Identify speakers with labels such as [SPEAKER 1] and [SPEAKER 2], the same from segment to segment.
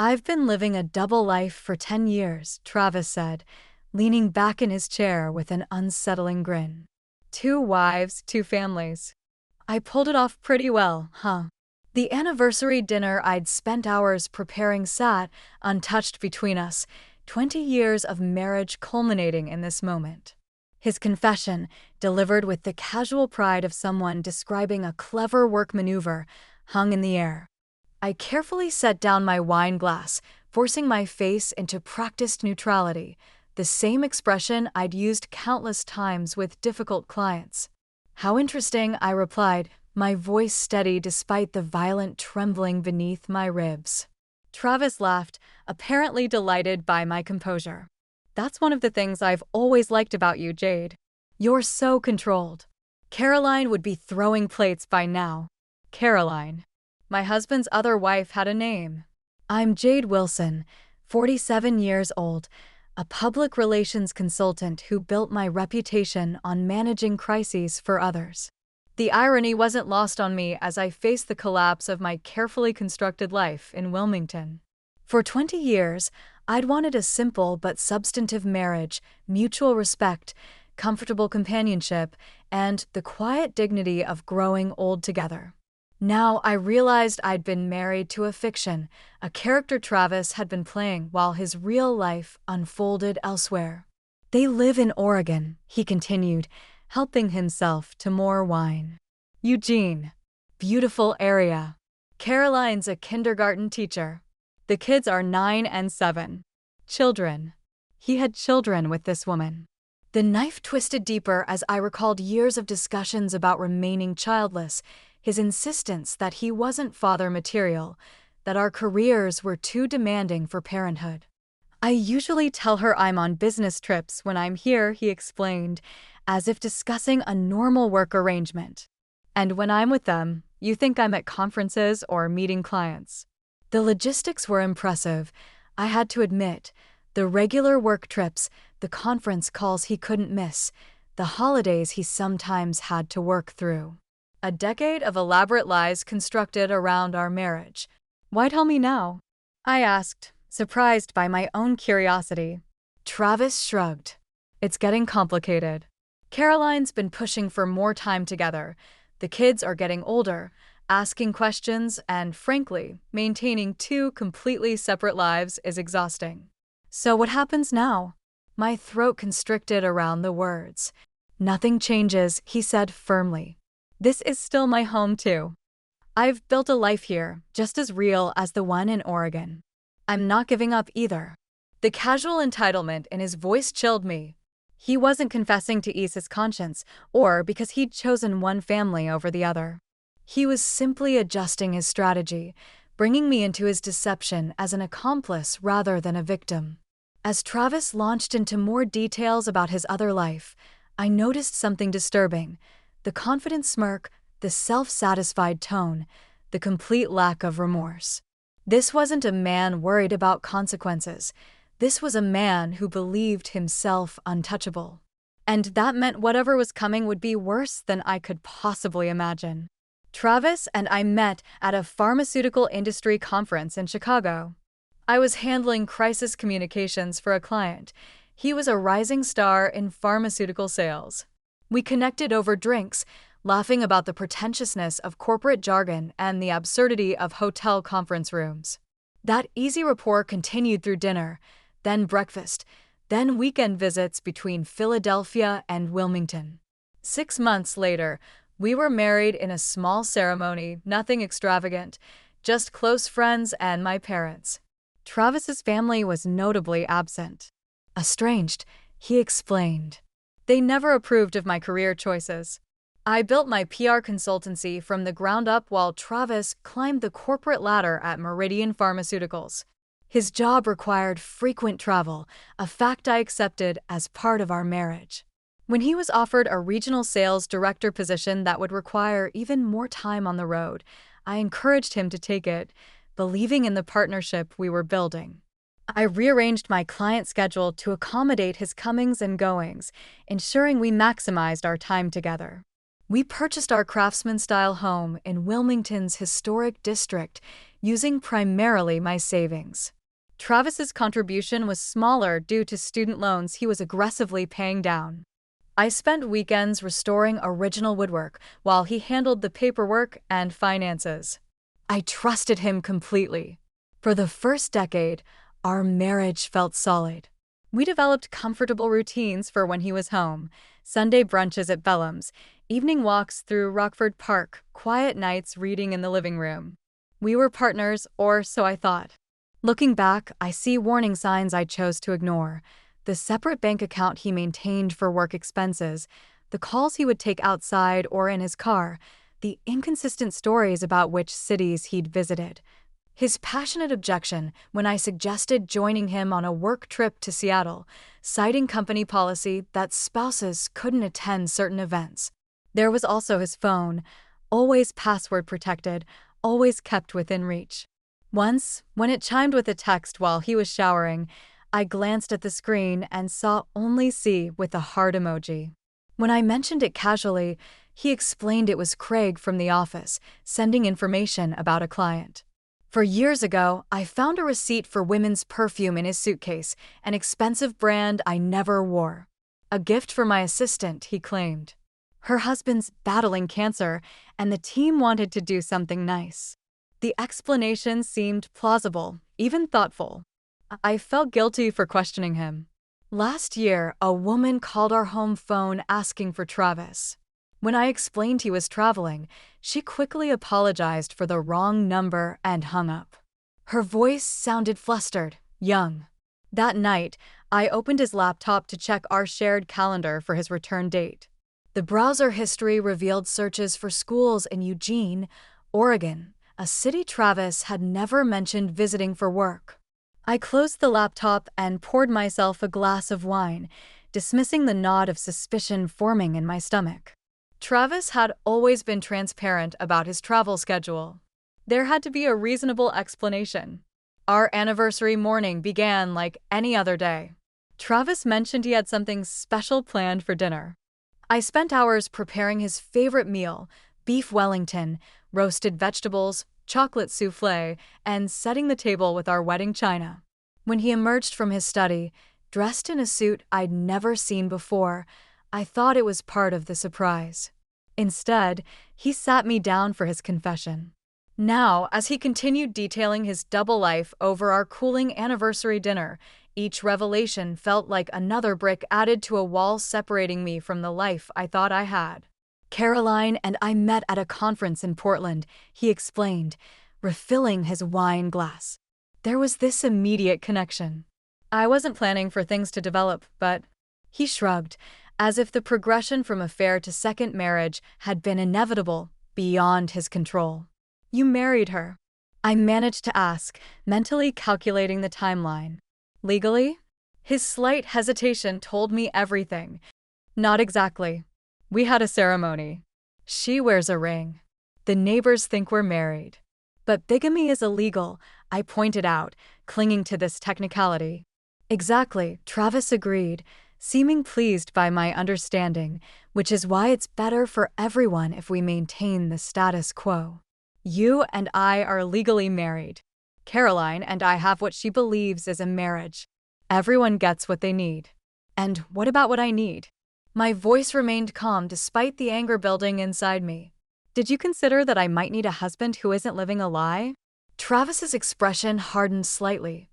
[SPEAKER 1] I've been living a double life for 10 years, Travis said, leaning back in his chair with an unsettling grin. 2 wives, 2 families. I pulled it off pretty well, huh? The anniversary dinner I'd spent hours preparing sat, untouched between us, 20 years of marriage culminating in this moment. His confession, delivered with the casual pride of someone describing a clever work maneuver, hung in the air. I carefully set down my wine glass, forcing my face into practiced neutrality, the same expression I'd used countless times with difficult clients. "How interesting," I replied, my voice steady despite the violent trembling beneath my ribs. Travis laughed, apparently delighted by my composure. "That's one of the things I've always liked about you, Jade. You're so controlled." Caroline would be throwing plates by now. Caroline. My husband's other wife had a name. I'm Jade Wilson, 47 years old, a public relations consultant who built my reputation on managing crises for others. The irony wasn't lost on me as I faced the collapse of my carefully constructed life in Wilmington. For 20 years, I'd wanted a simple but substantive marriage, mutual respect, comfortable companionship, and the quiet dignity of growing old together. Now I realized I'd been married to a fiction, a character Travis had been playing while his real life unfolded elsewhere. "They live in Oregon," he continued, helping himself to more wine. "Eugene. Beautiful area. Caroline's a kindergarten teacher. The kids are 9 and 7. Children." He had children with this woman. The knife twisted deeper as I recalled years of discussions about remaining childless, his insistence that he wasn't father material, that our careers were too demanding for parenthood. "I usually tell her I'm on business trips when I'm here," he explained, as if discussing a normal work arrangement. "And when I'm with them, you think I'm at conferences or meeting clients." The logistics were impressive, I had to admit. The regular work trips, the conference calls he couldn't miss, the holidays he sometimes had to work through. A decade of elaborate lies constructed around our marriage. "Why tell me now?" I asked, surprised by my own curiosity. Travis shrugged. "It's getting complicated. Caroline's been pushing for more time together. The kids are getting older, asking questions, and frankly, maintaining 2 completely separate lives is exhausting." "So what happens now?" My throat constricted around the words. "Nothing changes," he said firmly. "This is still my home too. I've built a life here, just as real as the one in Oregon. I'm not giving up either." The casual entitlement in his voice chilled me. He wasn't confessing to ease his conscience, or because he'd chosen one family over the other. He was simply adjusting his strategy, bringing me into his deception as an accomplice rather than a victim. As Travis launched into more details about his other life, I noticed something disturbing: the confident smirk, the self-satisfied tone, the complete lack of remorse. This wasn't a man worried about consequences. This was a man who believed himself untouchable. And that meant whatever was coming would be worse than I could possibly imagine. Travis and I met at a pharmaceutical industry conference in Chicago. I was handling crisis communications for a client. He was a rising star in pharmaceutical sales. We connected over drinks, laughing about the pretentiousness of corporate jargon and the absurdity of hotel conference rooms. That easy rapport continued through dinner, then breakfast, then weekend visits between Philadelphia and Wilmington. 6 months later, we were married in a small ceremony, nothing extravagant, just close friends and my parents. Travis's family was notably absent. "Estranged," he explained. "They never approved of my career choices. I built my PR consultancy from the ground up while Travis climbed the corporate ladder at Meridian Pharmaceuticals. His job required frequent travel, a fact I accepted as part of our marriage. When he was offered a regional sales director position that would require even more time on the road, I encouraged him to take it, believing in the partnership we were building. I rearranged my client schedule to accommodate his comings and goings, ensuring we maximized our time together. We purchased our craftsman-style home in Wilmington's historic district, using primarily my savings. Travis's contribution was smaller due to student loans he was aggressively paying down. I spent weekends restoring original woodwork while he handled the paperwork and finances. I trusted him completely. For the first decade, our marriage felt solid. We developed comfortable routines for when he was home: Sunday brunches at Bellum's, evening walks through Rockford Park, quiet nights reading in the living room. We were partners, or so I thought. Looking back, I see warning signs I chose to ignore: the separate bank account he maintained for work expenses, the calls he would take outside or in his car, the inconsistent stories about which cities he'd visited. His passionate objection when I suggested joining him on a work trip to Seattle, citing company policy that spouses couldn't attend certain events. There was also his phone, always password protected, always kept within reach. Once, when it chimed with a text while he was showering, I glanced at the screen and saw only "C" with a heart emoji. When I mentioned it casually, he explained it was Craig from the office, sending information about a client. For years ago, I found a receipt for women's perfume in his suitcase, an expensive brand I never wore. A gift for my assistant, he claimed. Her husband's battling cancer, and the team wanted to do something nice. The explanation seemed plausible, even thoughtful. I felt guilty for questioning him. Last year, a woman called our home phone asking for Travis. When I explained he was traveling, she quickly apologized for the wrong number and hung up. Her voice sounded flustered, young. That night, I opened his laptop to check our shared calendar for his return date. The browser history revealed searches for schools in Eugene, Oregon, a city Travis had never mentioned visiting for work. I closed the laptop and poured myself a glass of wine, dismissing the knot of suspicion forming in my stomach. Travis had always been transparent about his travel schedule. There had to be a reasonable explanation. Our anniversary morning began like any other day. Travis mentioned he had something special planned for dinner. I spent hours preparing his favorite meal: beef Wellington, roasted vegetables, chocolate souffle, and setting the table with our wedding china. When he emerged from his study, dressed in a suit I'd never seen before, I thought it was part of the surprise. Instead, he sat me down for his confession. Now, as he continued detailing his double life over our cooling anniversary dinner, each revelation felt like another brick added to a wall separating me from the life I thought I had. Caroline and I met at a conference in Portland, he explained, refilling his wine glass. There was this immediate connection. I wasn't planning for things to develop, but he shrugged, as if the progression from affair to second marriage had been inevitable, beyond his control. You married her? I managed to ask, mentally calculating the timeline. Legally? His slight hesitation told me everything. Not exactly. We had a ceremony. She wears a ring. The neighbors think we're married. But bigamy is illegal, I pointed out, clinging to this technicality. Exactly, Travis agreed, seeming pleased by my understanding, which is why it's better for everyone if we maintain the status quo. You and I are legally married. Caroline and I have what she believes is a marriage. Everyone gets what they need. And what about what I need? My voice remained calm despite the anger building inside me. Did you consider that I might need a husband who isn't living a lie? Travis's expression hardened slightly.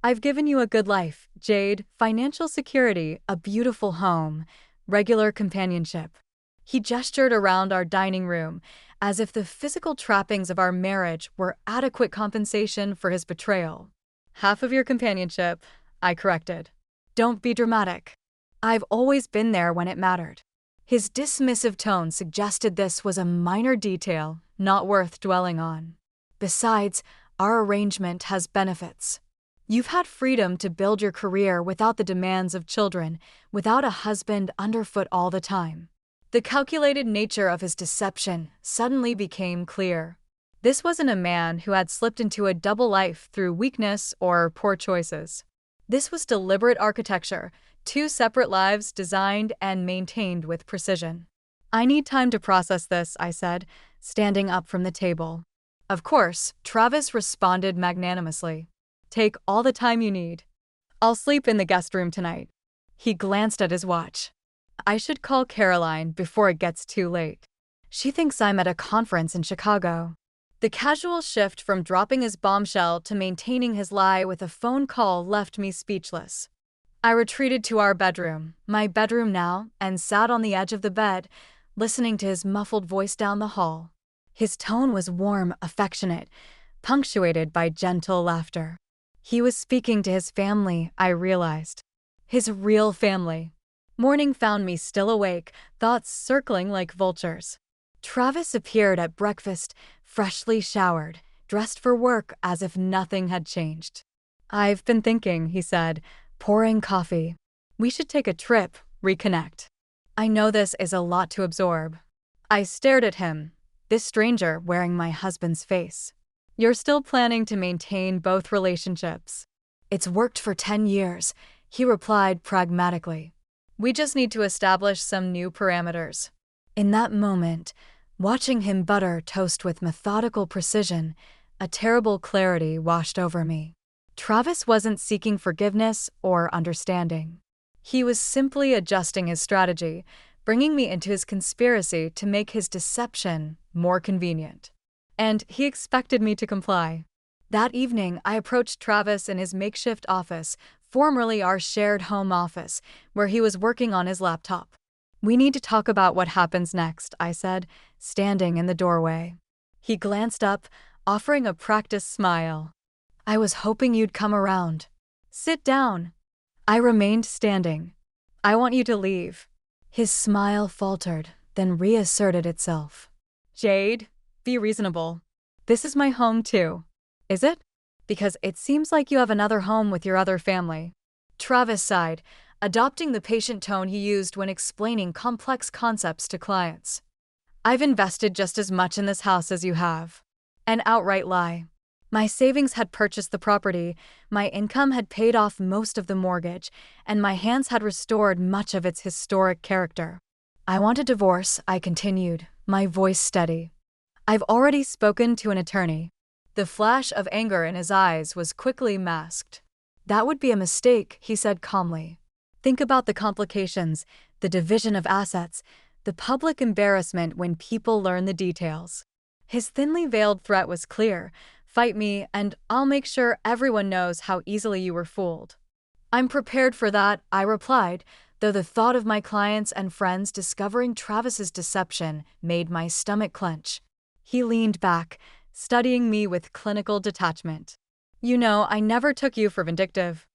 [SPEAKER 1] I've given you a good life, Jade, financial security, a beautiful home, regular companionship. He gestured around our dining room, as if the physical trappings of our marriage were adequate compensation for his betrayal. Half of your companionship, I corrected. Don't be dramatic. I've always been there when it mattered. His dismissive tone suggested this was a minor detail, not worth dwelling on. Besides, our arrangement has benefits. You've had freedom to build your career without the demands of children, without a husband underfoot all the time. The calculated nature of his deception suddenly became clear. This wasn't a man who had slipped into a double life through weakness or poor choices. This was deliberate architecture, two separate lives designed and maintained with precision. I need time to process this, I said, standing up from the table. Of course, Travis responded magnanimously. Take all the time you need. I'll sleep in the guest room tonight. He glanced at his watch. I should call Caroline before it gets too late. She thinks I'm at a conference in Chicago. The casual shift from dropping his bombshell to maintaining his lie with a phone call left me speechless. I retreated to our bedroom, my bedroom now, and sat on the edge of the bed, listening to his muffled voice down the hall. His tone was warm, affectionate, punctuated by gentle laughter. He was speaking to his family, I realized. His real family. Morning found me still awake, thoughts circling like vultures. Travis appeared at breakfast, freshly showered, dressed for work as if nothing had changed. I've been thinking, he said, pouring coffee. We should take a trip, reconnect. I know this is a lot to absorb. I stared at him, this stranger wearing my husband's face. You're still planning to maintain both relationships. It's worked for 10 years, he replied pragmatically. We just need to establish some new parameters. In that moment, watching him butter toast with methodical precision, a terrible clarity washed over me. Travis wasn't seeking forgiveness or understanding. He was simply adjusting his strategy, bringing me into his conspiracy to make his deception more convenient. And he expected me to comply. That evening, I approached Travis in his makeshift office, formerly our shared home office, where he was working on his laptop. We need to talk about what happens next, I said, standing in the doorway. He glanced up, offering a practiced smile. I was hoping you'd come around. Sit down. I remained standing. I want you to leave. His smile faltered, then reasserted itself. Jade, be reasonable. This is my home too. Is it? Because it seems like you have another home with your other family. Travis sighed, adopting the patient tone he used when explaining complex concepts to clients. I've invested just as much in this house as you have. An outright lie. My savings had purchased the property, my income had paid off most of the mortgage, and my hands had restored much of its historic character. I want a divorce, I continued, my voice steady. I've already spoken to an attorney. The flash of anger in his eyes was quickly masked. That would be a mistake, he said calmly. Think about the complications, the division of assets, the public embarrassment when people learn the details. His thinly veiled threat was clear. Fight me, and I'll make sure everyone knows how easily you were fooled. I'm prepared for that, I replied, though the thought of my clients and friends discovering Travis's deception made my stomach clench. He leaned back, studying me with clinical detachment. You know, I never took you for vindictive.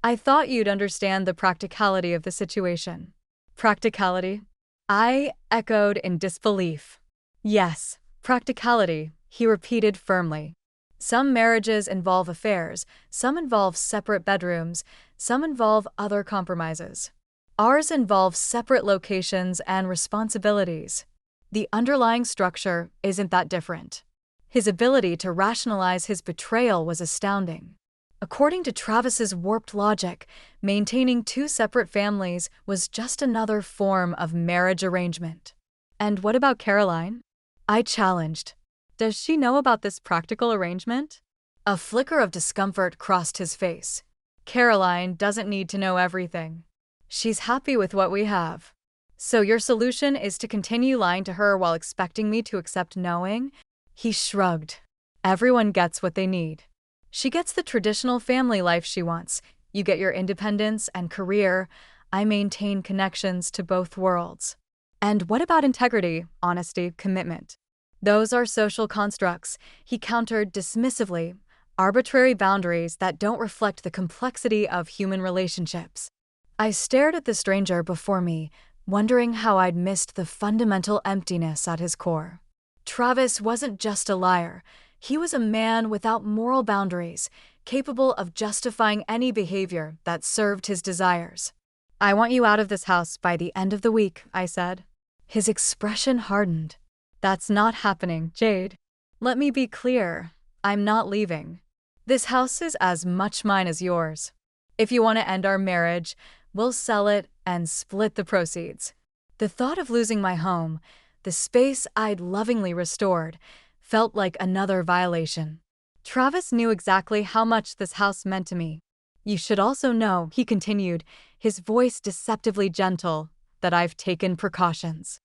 [SPEAKER 1] I thought you'd understand the practicality of the situation. Practicality? I echoed in disbelief. Yes, practicality, he repeated firmly. Some marriages involve affairs, some involve separate bedrooms, some involve other compromises. Ours involves separate locations and responsibilities. The underlying structure isn't that different. His ability to rationalize his betrayal was astounding. According to Travis's warped logic, maintaining two separate families was just another form of marriage arrangement. And what about Caroline? I challenged. Does she know about this practical arrangement? A flicker of discomfort crossed his face. Caroline doesn't need to know everything. She's happy with what we have. So your solution is to continue lying to her while expecting me to accept knowing? He shrugged. Everyone gets what they need. She gets the traditional family life she wants. You get your independence and career. I maintain connections to both worlds. And what about integrity, honesty, commitment? Those are social constructs, he countered dismissively, arbitrary boundaries that don't reflect the complexity of human relationships. I stared at the stranger before me, wondering how I'd missed the fundamental emptiness at his core. Travis wasn't just a liar. He was a man without moral boundaries, capable of justifying any behavior that served his desires. I want you out of this house by the end of the week, I said. His expression hardened. That's not happening, Jade. Let me be clear. I'm not leaving. This house is as much mine as yours. If you want to end our marriage, we'll sell it and split the proceeds. The thought of losing my home, the space I'd lovingly restored, felt like another violation. Travis knew exactly how much this house meant to me. You should also know, he continued, his voice deceptively gentle, that I've taken precautions.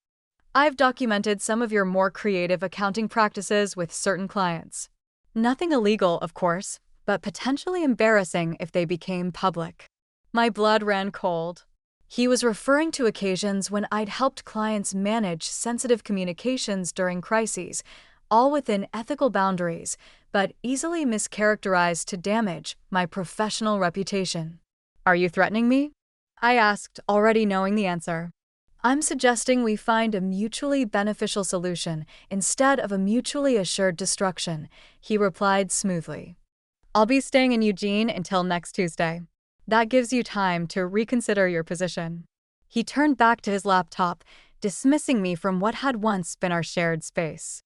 [SPEAKER 1] I've documented some of your more creative accounting practices with certain clients. Nothing illegal, of course, but potentially embarrassing if they became public. My blood ran cold. He was referring to occasions when I'd helped clients manage sensitive communications during crises, all within ethical boundaries, but easily mischaracterized to damage my professional reputation. Are you threatening me? I asked, already knowing the answer. I'm suggesting we find a mutually beneficial solution instead of a mutually assured destruction, he replied smoothly. I'll be staying in Eugene until next Tuesday. That gives you time to reconsider your position. He turned back to his laptop, dismissing me from what had once been our shared space.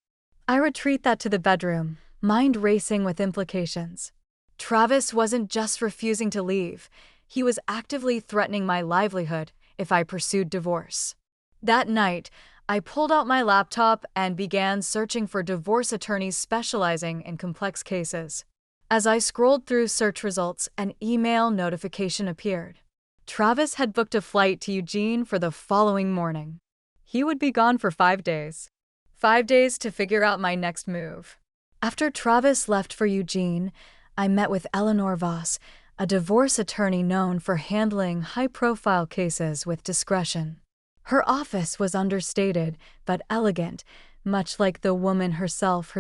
[SPEAKER 1] I retreat that to the bedroom, mind racing with implications. Travis wasn't just refusing to leave, he was actively threatening my livelihood if I pursued divorce. That night, I pulled out my laptop and began searching for divorce attorneys specializing in complex cases. As I scrolled through search results, an email notification appeared. Travis had booked a flight to Eugene for the following morning. He would be gone for 5 days. 5 days to figure out my next move. After Travis left for Eugene, I met with Eleanor Voss, a divorce attorney known for handling high-profile cases with discretion. Her office was understated but elegant, much like the woman herself.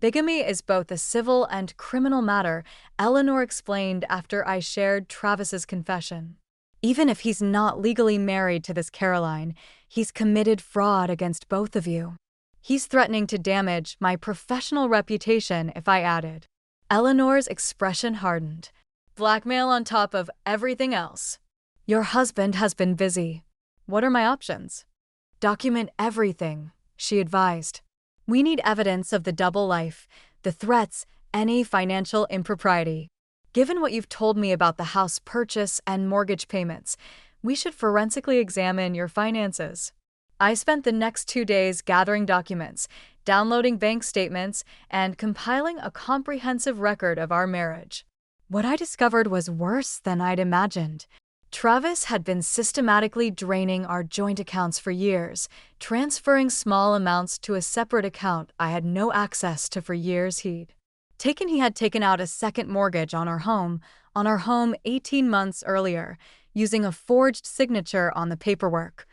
[SPEAKER 1] Bigamy is both a civil and criminal matter, Eleanor explained after I shared Travis's confession. Even if he's not legally married to this Caroline, he's committed fraud against both of you. He's threatening to damage my professional reputation if I added. Eleanor's expression hardened. Blackmail on top of everything else. Your husband has been busy. What are my options? Document everything, she advised. We need evidence of the double life, the threats, any financial impropriety. Given what you've told me about the house purchase and mortgage payments, we should forensically examine your finances. I spent the next 2 days gathering documents, downloading bank statements, and compiling a comprehensive record of our marriage. What I discovered was worse than I'd imagined. Travis had been systematically draining our joint accounts for years, transferring small amounts to a separate account I had no access to for years. He had taken out a second mortgage on our home 18 months earlier, using a forged signature on the paperwork,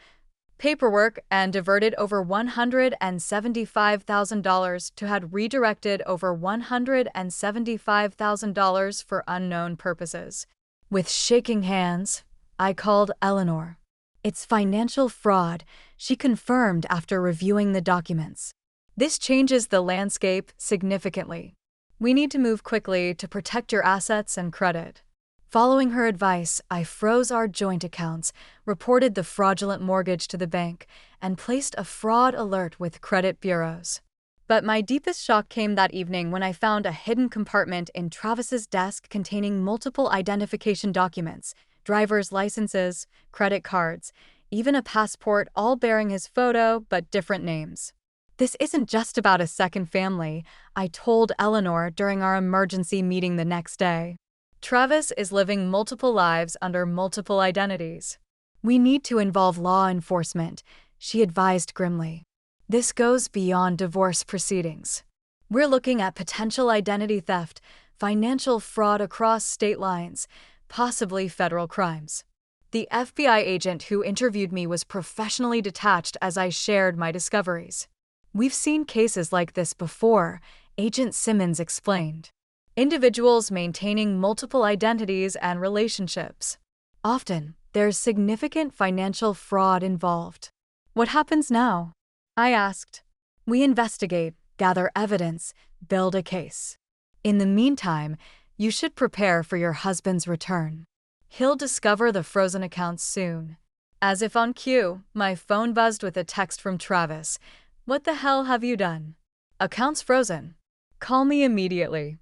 [SPEAKER 1] and diverted over $175,000 to had redirected over $175,000 for unknown purposes. With shaking hands, I called Eleanor. It's financial fraud, she confirmed after reviewing the documents. This changes the landscape significantly. We need to move quickly to protect your assets and credit. Following her advice, I froze our joint accounts, reported the fraudulent mortgage to the bank, and placed a fraud alert with credit bureaus. But my deepest shock came that evening when I found a hidden compartment in Travis's desk containing multiple identification documents, driver's licenses, credit cards, even a passport, all bearing his photo but different names. This isn't just about a second family, I told Eleanor during our emergency meeting the next day. Travis is living multiple lives under multiple identities. We need to involve law enforcement, she advised grimly. This goes beyond divorce proceedings. We're looking at potential identity theft, financial fraud across state lines, possibly federal crimes. The FBI agent who interviewed me was professionally detached as I shared my discoveries. We've seen cases like this before, Agent Simmons explained. Individuals maintaining multiple identities and relationships. Often, there's significant financial fraud involved. What happens now? I asked. We investigate, gather evidence, build a case. In the meantime, you should prepare for your husband's return. He'll discover the frozen accounts soon. As if on cue, my phone buzzed with a text from Travis. What the hell have you done? Accounts frozen. Call me immediately.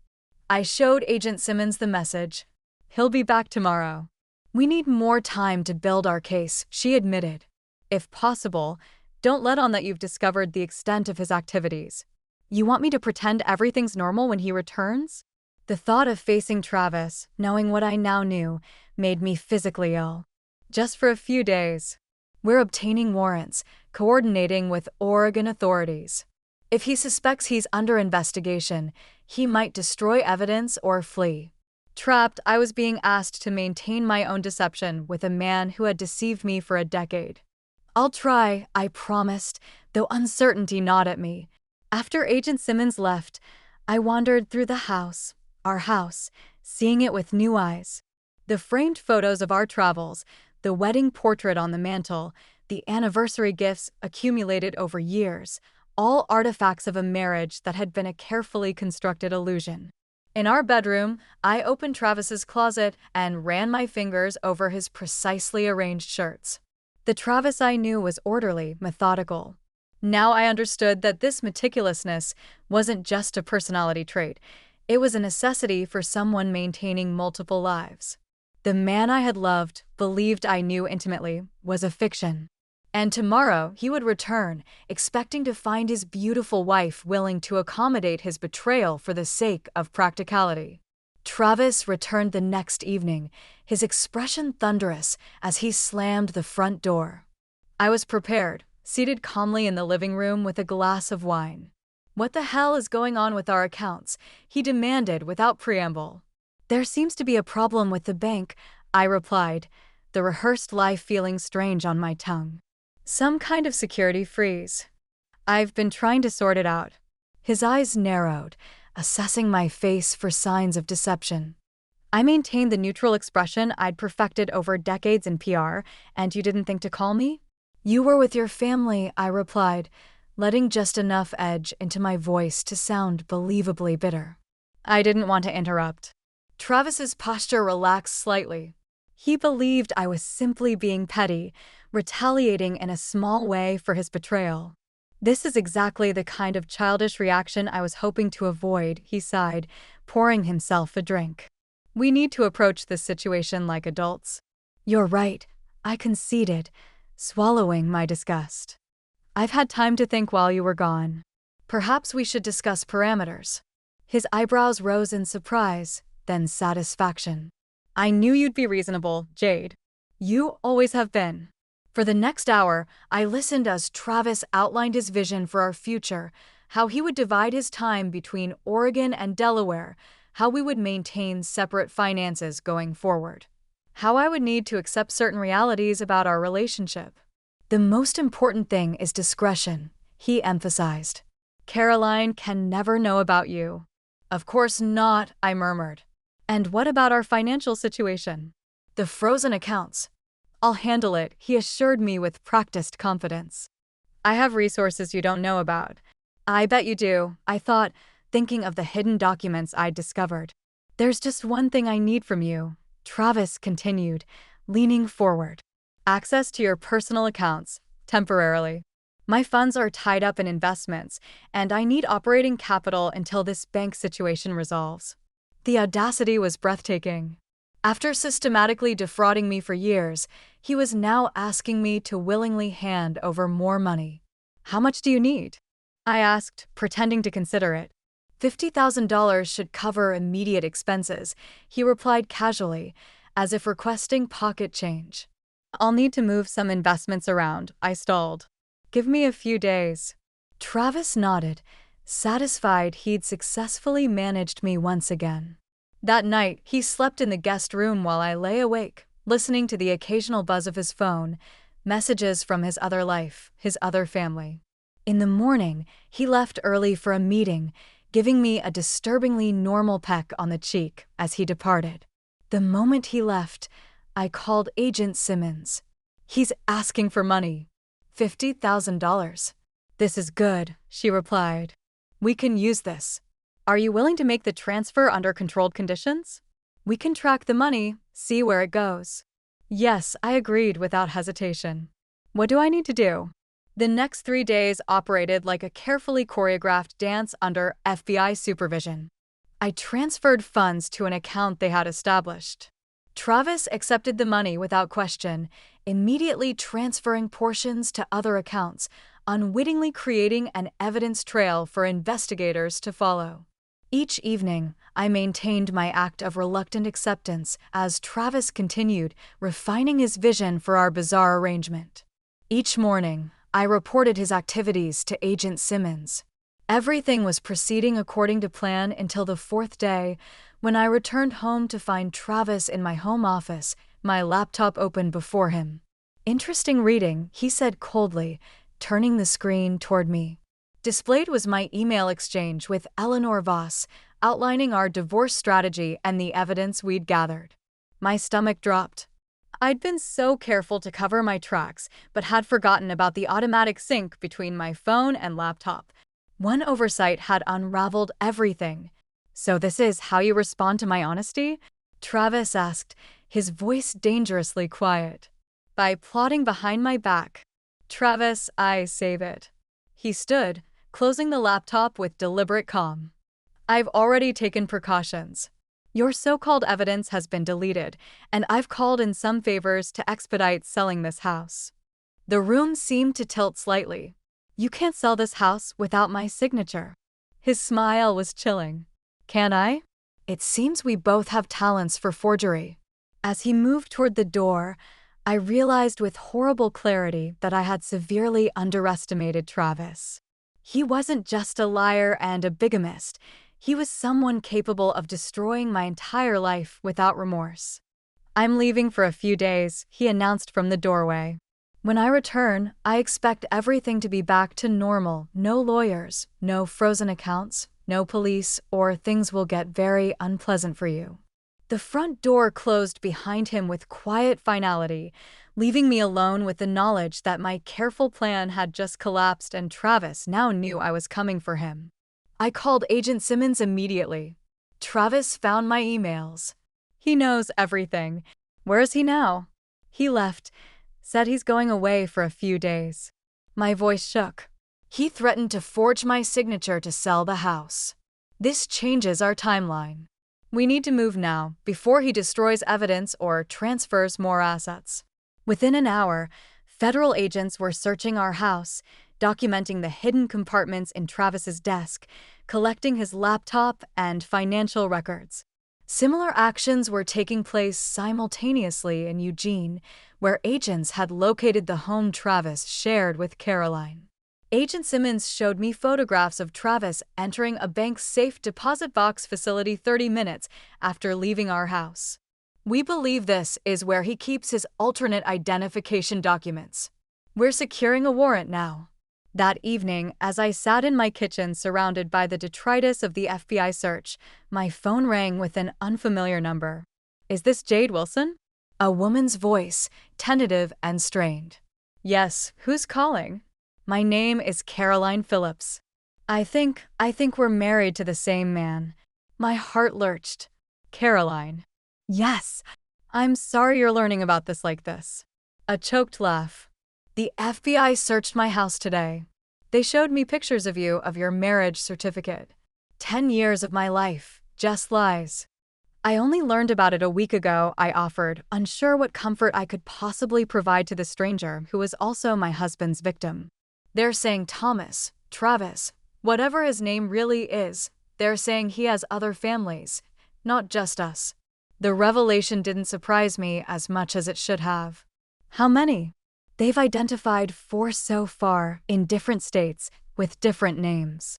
[SPEAKER 1] I showed Agent Simmons the message. He'll be back tomorrow. We need more time to build our case, she admitted. If possible, don't let on that you've discovered the extent of his activities. You want me to pretend everything's normal when he returns? The thought of facing Travis, knowing what I now knew, made me physically ill. Just for a few days. We're obtaining warrants, coordinating with Oregon authorities. If he suspects he's under investigation, he might destroy evidence or flee. Trapped, I was being asked to maintain my own deception with a man who had deceived me for a decade. I'll try, I promised, though uncertainty gnawed at me. After Agent Simmons left, I wandered through the house, our house, seeing it with new eyes. The framed photos of our travels, the wedding portrait on the mantel, the anniversary gifts accumulated over years, all artifacts of a marriage that had been a carefully constructed illusion. In our bedroom, I opened Travis's closet and ran my fingers over his precisely arranged shirts. The Travis I knew was orderly, methodical. Now I understood that this meticulousness wasn't just a personality trait, it was a necessity for someone maintaining multiple lives. The man I had loved, believed I knew intimately, was a fiction. And tomorrow he would return, expecting to find his beautiful wife willing to accommodate his betrayal for the sake of practicality. Travis returned the next evening, his expression thunderous as he slammed the front door. I was prepared, seated calmly in the living room with a glass of wine. "What the hell is going on with our accounts?" he demanded without preamble. "There seems to be a problem with the bank," I replied, the rehearsed lie feeling strange on my tongue. "Some kind of security freeze. I've been trying to sort it out." His eyes narrowed, assessing my face for signs of deception. I maintained the neutral expression I'd perfected over decades in PR, and you didn't think to call me? "You were with your family," I replied, letting just enough edge into my voice to sound believably bitter. I didn't want to interrupt. Travis's posture relaxed slightly. He believed I was simply being petty, retaliating in a small way for his betrayal. "This is exactly the kind of childish reaction I was hoping to avoid," he sighed, pouring himself a drink. "We need to approach this situation like adults." "You're right," I conceded, swallowing my disgust. "I've had time to think while you were gone. Perhaps we should discuss parameters." His eyebrows rose in surprise, then satisfaction. "I knew you'd be reasonable, Jade. You always have been." For the next hour, I listened as Travis outlined his vision for our future, how he would divide his time between Oregon and Delaware, how we would maintain separate finances going forward, how I would need to accept certain realities about our relationship. "The most important thing is discretion," he emphasized. "Caroline can never know about you." "Of course not," I murmured. "And what about our financial situation?" "The frozen accounts." "I'll handle it," he assured me with practiced confidence. "I have resources you don't know about." "I bet you do," I thought, thinking of the hidden documents I'd discovered. "There's just one thing I need from you," Travis continued, leaning forward. "Access to your personal accounts, temporarily. My funds are tied up in investments, and I need operating capital until this bank situation resolves." The audacity was breathtaking. After systematically defrauding me for years, he was now asking me to willingly hand over more money. "How much do you need?" I asked, pretending to consider it. $50,000 should cover immediate expenses, he replied casually, as if requesting pocket change. "I'll need to move some investments around," I stalled. "Give me a few days." Travis nodded, satisfied he'd successfully managed me once again. That night, he slept in the guest room while I lay awake, listening to the occasional buzz of his phone, messages from his other life, his other family. In the morning, he left early for a meeting, giving me a disturbingly normal peck on the cheek as he departed. The moment he left, I called Agent Simmons. "He's asking for money." $50,000. "This is good," she replied. "We can use this. Are you willing to make the transfer under controlled conditions? We can track the money, see where it goes." "Yes," I agreed without hesitation. "What do I need to do?" The next 3 days operated like a carefully choreographed dance under FBI supervision. I transferred funds to an account they had established. Travis accepted the money without question, immediately transferring portions to other accounts, unwittingly creating an evidence trail for investigators to follow. Each evening, I maintained my act of reluctant acceptance as Travis continued refining his vision for our bizarre arrangement. Each morning, I reported his activities to Agent Simmons. Everything was proceeding according to plan until the fourth day, when I returned home to find Travis in my home office, my laptop open before him. "Interesting reading," he said coldly, turning the screen toward me. Displayed was my email exchange with Eleanor Voss, outlining our divorce strategy and the evidence we'd gathered. My stomach dropped. I'd been so careful to cover my tracks, but had forgotten about the automatic sync between my phone and laptop. One oversight had unraveled everything. "So this is how you respond to my honesty?" Travis asked, his voice dangerously quiet. "By plotting behind my back." "Travis, I save it." He stood, closing the laptop with deliberate calm. "I've already taken precautions. Your so-called evidence has been deleted, and I've called in some favors to expedite selling this house." The room seemed to tilt slightly. "You can't sell this house without my signature." His smile was chilling. "Can I?" "It seems we both have talents for forgery." As he moved toward the door, I realized with horrible clarity that I had severely underestimated Travis. He wasn't just a liar and a bigamist. He was someone capable of destroying my entire life without remorse. "I'm leaving for a few days," he announced from the doorway. "When I return, I expect everything to be back to normal. No lawyers, no frozen accounts, no police, or things will get very unpleasant for you." The front door closed behind him with quiet finality, leaving me alone with the knowledge that my careful plan had just collapsed and Travis now knew I was coming for him. I called Agent Simmons immediately. "Travis found my emails. He knows everything. Where is he now?" "He left. Said he's going away for a few days." My voice shook. "He threatened to forge my signature to sell the house. This changes our timeline. We need to move now, before he destroys evidence or transfers more assets." Within an hour, federal agents were searching our house, documenting the hidden compartments in Travis's desk, collecting his laptop and financial records. Similar actions were taking place simultaneously in Eugene, where agents had located the home Travis shared with Caroline. Agent Simmons showed me photographs of Travis entering a bank's safe deposit box facility 30 minutes after leaving our house. "We believe this is where he keeps his alternate identification documents. We're securing a warrant now." That evening, as I sat in my kitchen surrounded by the detritus of the FBI search, my phone rang with an unfamiliar number. "Is this Jade Wilson?" A woman's voice, tentative and strained. "Yes, who's calling?" "My name is Caroline Phillips. I think we're married to the same man." My heart lurched. "Caroline." "Yes. I'm sorry you're learning about this like this." A choked laugh. "The FBI searched my house today. They showed me pictures of you, of your marriage certificate. 10 years of my life, just lies." "I only learned about it a week ago," I offered, unsure what comfort I could possibly provide to the stranger who was also my husband's victim. "They're saying Thomas, Travis, whatever his name really is, they're saying he has other families, not just us." The revelation didn't surprise me as much as it should have. "How many?" "They've identified 4 so far, in different states, with different names."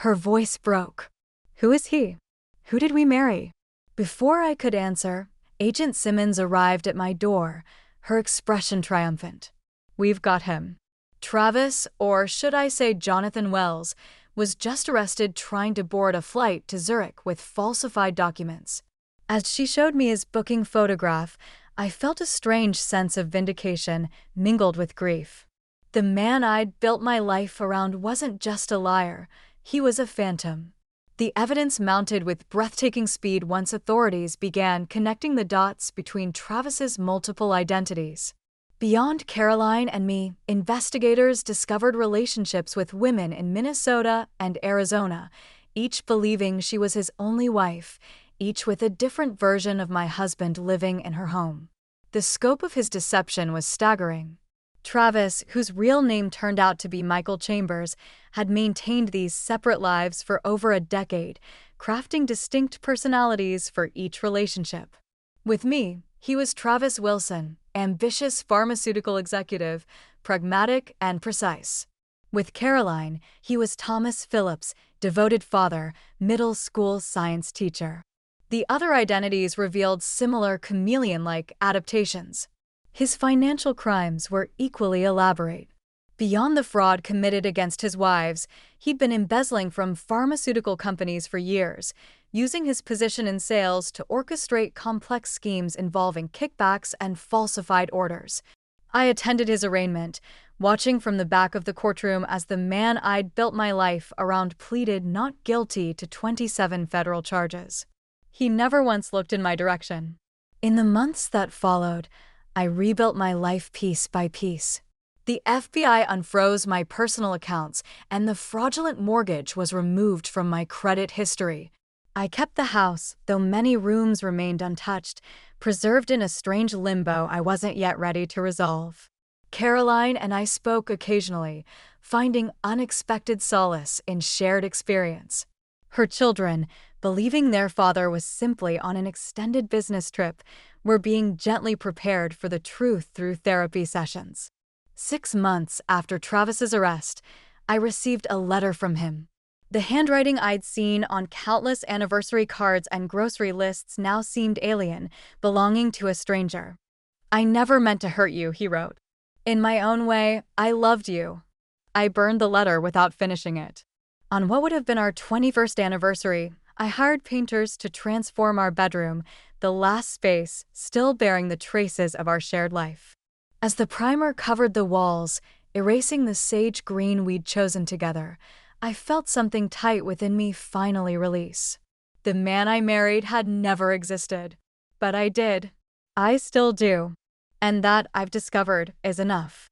[SPEAKER 1] Her voice broke. "Who is he? Who did we marry?" Before I could answer, Agent Simmons arrived at my door, her expression triumphant. "We've got him. Travis, or should I say Jonathan Wells, was just arrested trying to board a flight to Zurich with falsified documents." As she showed me his booking photograph, I felt a strange sense of vindication mingled with grief. The man I'd built my life around wasn't just a liar, he was a phantom. The evidence mounted with breathtaking speed once authorities began connecting the dots between Travis's multiple identities. Beyond Caroline and me, investigators discovered relationships with women in Minnesota and Arizona, each believing she was his only wife, each with a different version of my husband living in her home. The scope of his deception was staggering. Travis, whose real name turned out to be Michael Chambers, had maintained these separate lives for over a decade, crafting distinct personalities for each relationship. With me, he was Travis Wilson, ambitious pharmaceutical executive, pragmatic and precise. With Caroline, he was Thomas Phillips, devoted father, middle school science teacher. The other identities revealed similar chameleon-like adaptations. His financial crimes were equally elaborate. Beyond the fraud committed against his wives, he'd been embezzling from pharmaceutical companies for years, using his position in sales to orchestrate complex schemes involving kickbacks and falsified orders. I attended his arraignment, watching from the back of the courtroom as the man I'd built my life around pleaded not guilty to 27 federal charges. He never once looked in my direction. In the months that followed, I rebuilt my life piece by piece. The FBI unfroze my personal accounts, and the fraudulent mortgage was removed from my credit history. I kept the house, though many rooms remained untouched, preserved in a strange limbo I wasn't yet ready to resolve. Caroline and I spoke occasionally, finding unexpected solace in shared experience. Her children, believing their father was simply on an extended business trip, were being gently prepared for the truth through therapy sessions. 6 months after Travis's arrest, I received a letter from him. The handwriting I'd seen on countless anniversary cards and grocery lists now seemed alien, belonging to a stranger. "I never meant to hurt you," he wrote. "In my own way, I loved you." I burned the letter without finishing it. On what would have been our 21st anniversary, I hired painters to transform our bedroom, the last space still bearing the traces of our shared life. As the primer covered the walls, erasing the sage green we'd chosen together, I felt something tight within me finally release. The man I married had never existed. But I did. I still do. And that, I've discovered, is enough.